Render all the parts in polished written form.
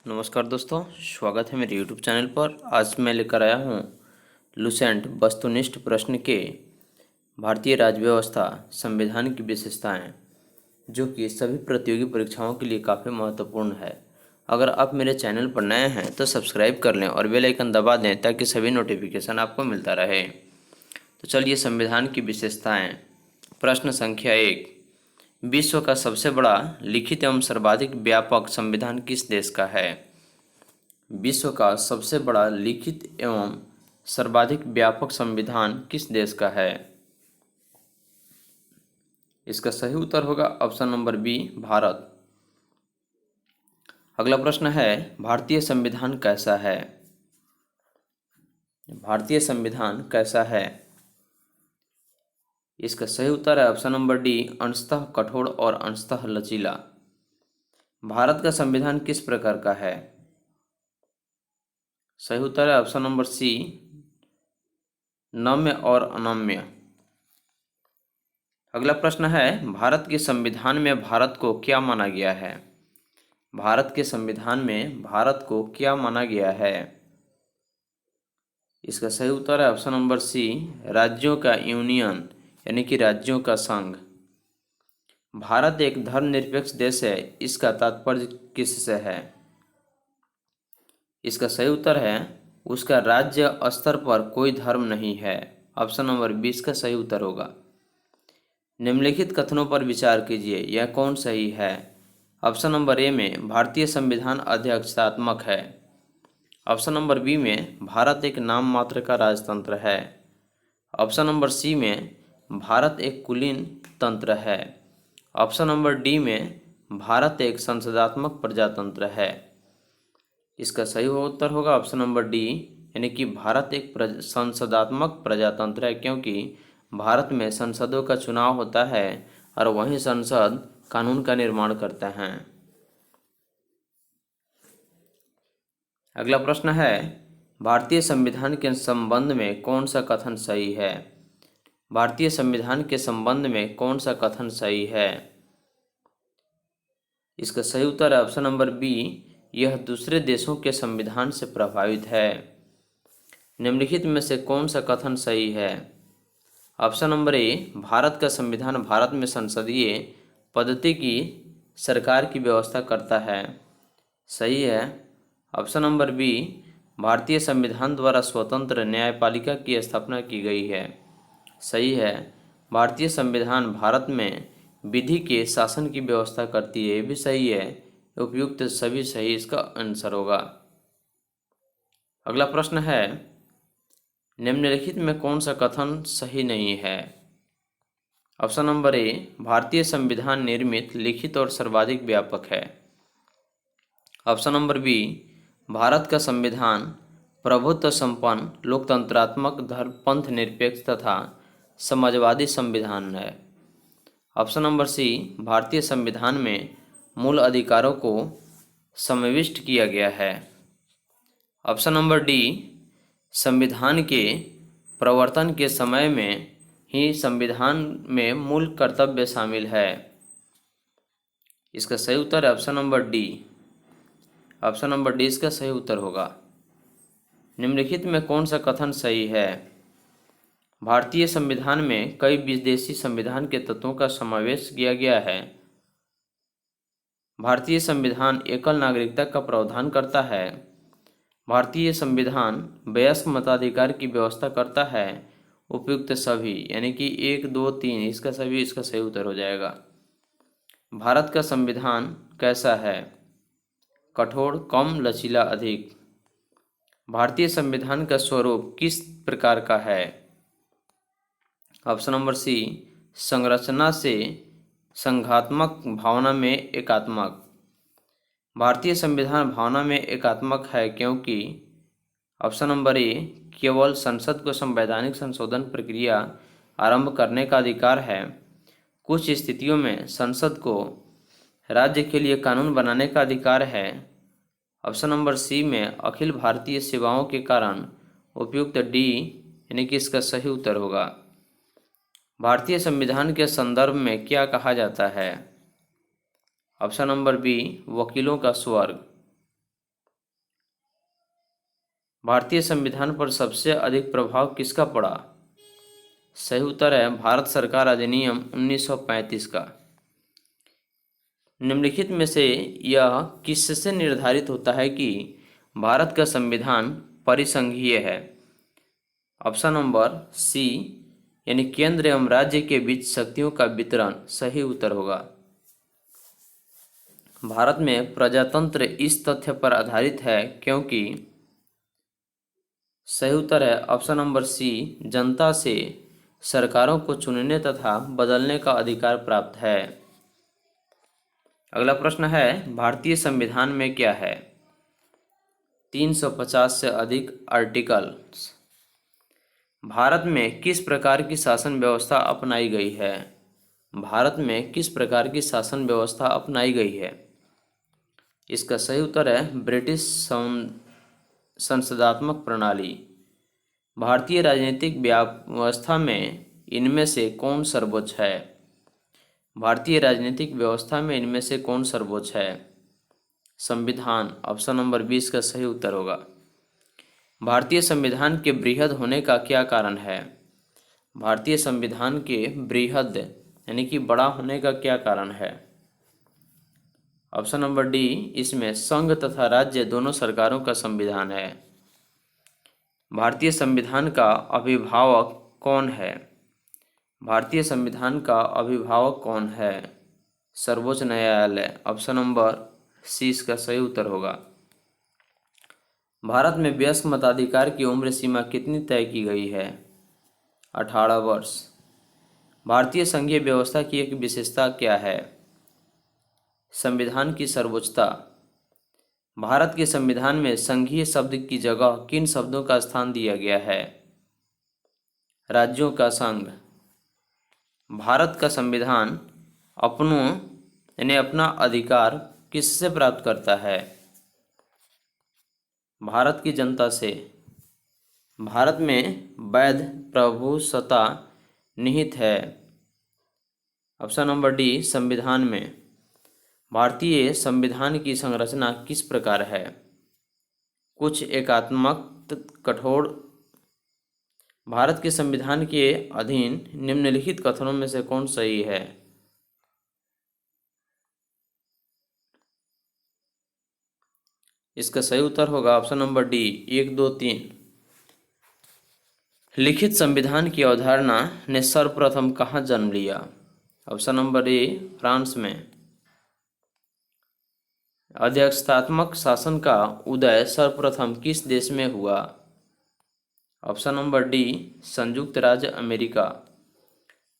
नमस्कार दोस्तों, स्वागत है मेरे YouTube चैनल पर। आज मैं लेकर आया हूँ लुसेंट वस्तुनिष्ठ प्रश्न के भारतीय राज्य व्यवस्था संविधान की विशेषताएं, जो कि सभी प्रतियोगी परीक्षाओं के लिए काफ़ी महत्वपूर्ण है। अगर आप मेरे चैनल पर नए हैं तो सब्सक्राइब कर लें और बेल आइकन दबा दें ताकि सभी नोटिफिकेशन आपको मिलता रहे। तो चलिए, संविधान की विशेषताएं। प्रश्न संख्या 1, विश्व का सबसे बड़ा लिखित एवं सर्वाधिक व्यापक संविधान किस देश का है? विश्व का सबसे बड़ा लिखित एवं सर्वाधिक व्यापक संविधान किस देश का है? इसका सही उत्तर होगा ऑप्शन नंबर बी, भारत। अगला प्रश्न है, भारतीय संविधान कैसा है? भारतीय संविधान कैसा है? इसका सही उत्तर है ऑप्शन नंबर डी, अंशतः कठोर और अंशतः लचीला। भारत का संविधान किस प्रकार का है? सही उत्तर है ऑप्शन नंबर सी, नम्य और अनम्य। अगला प्रश्न है, भारत के संविधान में भारत को क्या माना गया है? भारत के संविधान में भारत को क्या माना गया है? इसका सही उत्तर है ऑप्शन नंबर सी, राज्यों का यूनियन, यानी कि राज्यों का संघ। भारत एक धर्मनिरपेक्ष देश है, इसका तात्पर्य किससे है? इसका सही उत्तर है, उसका राज्य स्तर पर कोई धर्म नहीं है। ऑप्शन नंबर 20 का सही उत्तर होगा। निम्नलिखित कथनों पर विचार कीजिए, यह कौन सही है? ऑप्शन नंबर ए में भारतीय संविधान अध्यक्षतात्मक है। ऑप्शन नंबर बी में भारत एक नाम मात्र का राजतंत्र है। ऑप्शन नंबर सी में भारत एक कुलीन तंत्र है। ऑप्शन नंबर डी में भारत एक संसदात्मक प्रजातंत्र है। इसका सही उत्तर होगा ऑप्शन नंबर डी, यानी कि भारत एक संसदात्मक प्रजातंत्र है, क्योंकि भारत में संसदों का चुनाव होता है और वहीं संसद कानून का निर्माण करते हैं। अगला प्रश्न है, भारतीय संविधान के संबंध में कौन सा कथन सही है? भारतीय संविधान के संबंध में कौन सा कथन सही है? इसका सही उत्तर है ऑप्शन नंबर बी, यह दूसरे देशों के संविधान से प्रभावित है। निम्नलिखित में से कौन सा कथन सही है? ऑप्शन नंबर ए, भारत का संविधान भारत में संसदीय पद्धति की सरकार की व्यवस्था करता है। सही है। ऑप्शन नंबर बी, भारतीय संविधान द्वारा स्वतंत्र न्यायपालिका की स्थापना की गई है। सही है। भारतीय संविधान भारत में विधि के शासन की व्यवस्था करती है, ये भी सही है। उपयुक्त सभी सही इसका आंसर होगा। अगला प्रश्न है, निम्नलिखित में कौन सा कथन सही नहीं है? ऑप्शन नंबर ए, भारतीय संविधान निर्मित, लिखित और सर्वाधिक व्यापक है। ऑप्शन नंबर बी, भारत का संविधान प्रभुत्व संपन्न, लोकतंत्रात्मक, धर्मपंथ निरपेक्ष तथा समाजवादी संविधान है। ऑप्शन नंबर सी, भारतीय संविधान में मूल अधिकारों को समाविष्ट किया गया है। ऑप्शन नंबर डी, संविधान के प्रवर्तन के समय में ही संविधान में मूल कर्तव्य शामिल है। इसका सही उत्तर है option number D. Option number D इसका सही उत्तर होगा। निम्नलिखित में कौन सा कथन सही है? भारतीय संविधान में कई विदेशी संविधान के तत्वों का समावेश किया गया है। भारतीय संविधान एकल नागरिकता का प्रावधान करता है। भारतीय संविधान वयस्क मताधिकार की व्यवस्था करता है। उपयुक्त सभी, यानी कि 1, 2, 3 इसका सही उत्तर हो जाएगा। भारत का संविधान कैसा है? कठोर, कम, लचीला, अधिक। भारतीय संविधान का स्वरूप किस प्रकार का है? ऑप्शन नंबर सी, संरचना से संघात्मक, भावना में एकात्मक। भारतीय संविधान भावना में एकात्मक है क्योंकि ऑप्शन नंबर ए, केवल संसद को संवैधानिक संशोधन प्रक्रिया आरंभ करने का अधिकार है। कुछ स्थितियों में संसद को राज्य के लिए कानून बनाने का अधिकार है। ऑप्शन नंबर सी में अखिल भारतीय सेवाओं के कारण। उपयुक्त डी, यानी कि इसका सही उत्तर होगा। भारतीय संविधान के संदर्भ में क्या कहा जाता है? ऑप्शन नंबर बी, वकीलों का स्वर्ग। भारतीय संविधान पर सबसे अधिक प्रभाव किसका पड़ा? सही उत्तर है भारत सरकार अधिनियम 1935 का। निम्नलिखित में से यह किससे निर्धारित होता है कि भारत का संविधान परिसंघीय है? ऑप्शन नंबर सी, यानी केंद्र एवं राज्य के बीच शक्तियों का वितरण सही उत्तर होगा। भारत में प्रजातंत्र इस तथ्य पर आधारित है क्योंकि सही उत्तर है ऑप्शन नंबर सी, जनता से सरकारों को चुनने तथा बदलने का अधिकार प्राप्त है। अगला प्रश्न है, भारतीय संविधान में क्या है? 350 से अधिक आर्टिकल्स। भारत में किस प्रकार की शासन व्यवस्था अपनाई गई है? भारत में किस प्रकार की शासन व्यवस्था अपनाई गई है? इसका सही उत्तर है ब्रिटिश संसदात्मक प्रणाली। भारतीय राजनीतिक व्यवस्था में इनमें से कौन सर्वोच्च है? भारतीय राजनीतिक व्यवस्था में इनमें से कौन सर्वोच्च है? संविधान। ऑप्शन नंबर 20 का सही उत्तर होगा। भारतीय संविधान के बृहद होने का क्या कारण है? भारतीय संविधान के बृहद यानी कि बड़ा होने का क्या कारण है? ऑप्शन नंबर डी, इसमें संघ तथा राज्य दोनों सरकारों का संविधान है। भारतीय संविधान का अभिभावक कौन है? भारतीय संविधान का अभिभावक कौन है? सर्वोच्च न्यायालय। ऑप्शन नंबर सी इसका सही उत्तर होगा। भारत में वयस्क मताधिकार की उम्र सीमा कितनी तय की गई है? 18 वर्ष। भारतीय संघीय व्यवस्था की एक विशेषता क्या है? संविधान की सर्वोच्चता। भारत के संविधान में संघीय शब्द की जगह किन शब्दों का स्थान दिया गया है? राज्यों का संघ। भारत का संविधान अपना अधिकार किससे प्राप्त करता है? भारत की जनता से। भारत में वैध प्रभुसत्ता निहित है। ऑप्शन नंबर डी, संविधान में। भारतीय संविधान की संरचना किस प्रकार है? कुछ एकात्मक कठोर। भारत के संविधान के अधीन निम्नलिखित कथनों में से कौन सही है? इसका सही उत्तर होगा ऑप्शन नंबर डी, 1, 2, 3। लिखित संविधान की अवधारणा ने सर्वप्रथम कहाँ जन्म लिया? ऑप्शन नंबर ए, फ्रांस में। अध्यक्षतात्मक शासन का उदय सर्वप्रथम किस देश में हुआ? ऑप्शन नंबर डी, संयुक्त राज्य अमेरिका।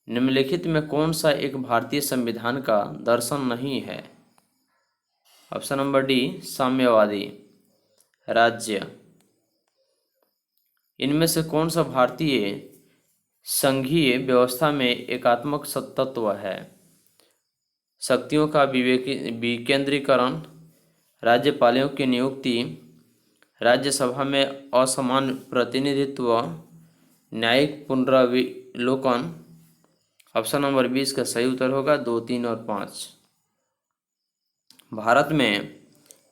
निम्नलिखित में कौन सा एक भारतीय संविधान का दर्शन नहीं है? ऑप्शन नंबर डी, साम्यवादी राज्य। इनमें से कौन सा भारतीय संघीय व्यवस्था में एकात्मक तत्व है? शक्तियों का विकेंद्रीकरण, राज्यपालों की नियुक्ति, राज्यसभा में असमान प्रतिनिधित्व, न्यायिक पुनरावलोकन। ऑप्शन नंबर 20 का सही उत्तर होगा 2, 3 और 5। भारत में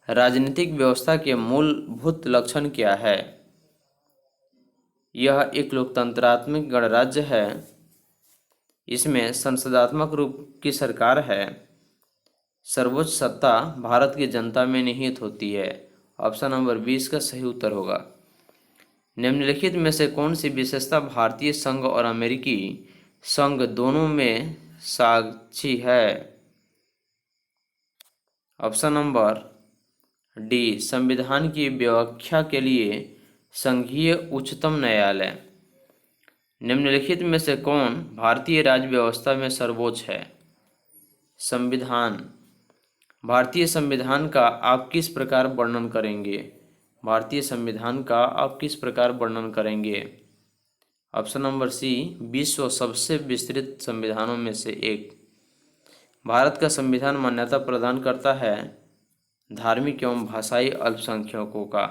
राजनीतिक व्यवस्था के मूलभूत लक्षण क्या है? यह एक लोकतंत्रात्मक गणराज्य है। इसमें संसदात्मक रूप की सरकार है। सर्वोच्च सत्ता भारत की जनता में निहित होती है। ऑप्शन नंबर 20 का सही उत्तर होगा। निम्नलिखित में से कौन सी विशेषता भारतीय संघ और अमेरिकी संघ दोनों में साक्षी है? ऑप्शन नंबर डी, संविधान की व्याख्या के लिए संघीय उच्चतम न्यायालय। निम्नलिखित में से कौन भारतीय राज्य व्यवस्था में सर्वोच्च है? संविधान। भारतीय संविधान का आप किस प्रकार वर्णन करेंगे? भारतीय संविधान का आप किस प्रकार वर्णन करेंगे? ऑप्शन नंबर सी, विश्व सबसे विस्तृत संविधानों में से एक। भारत का संविधान मान्यता प्रदान करता है धार्मिक एवं भाषाई अल्पसंख्यकों का।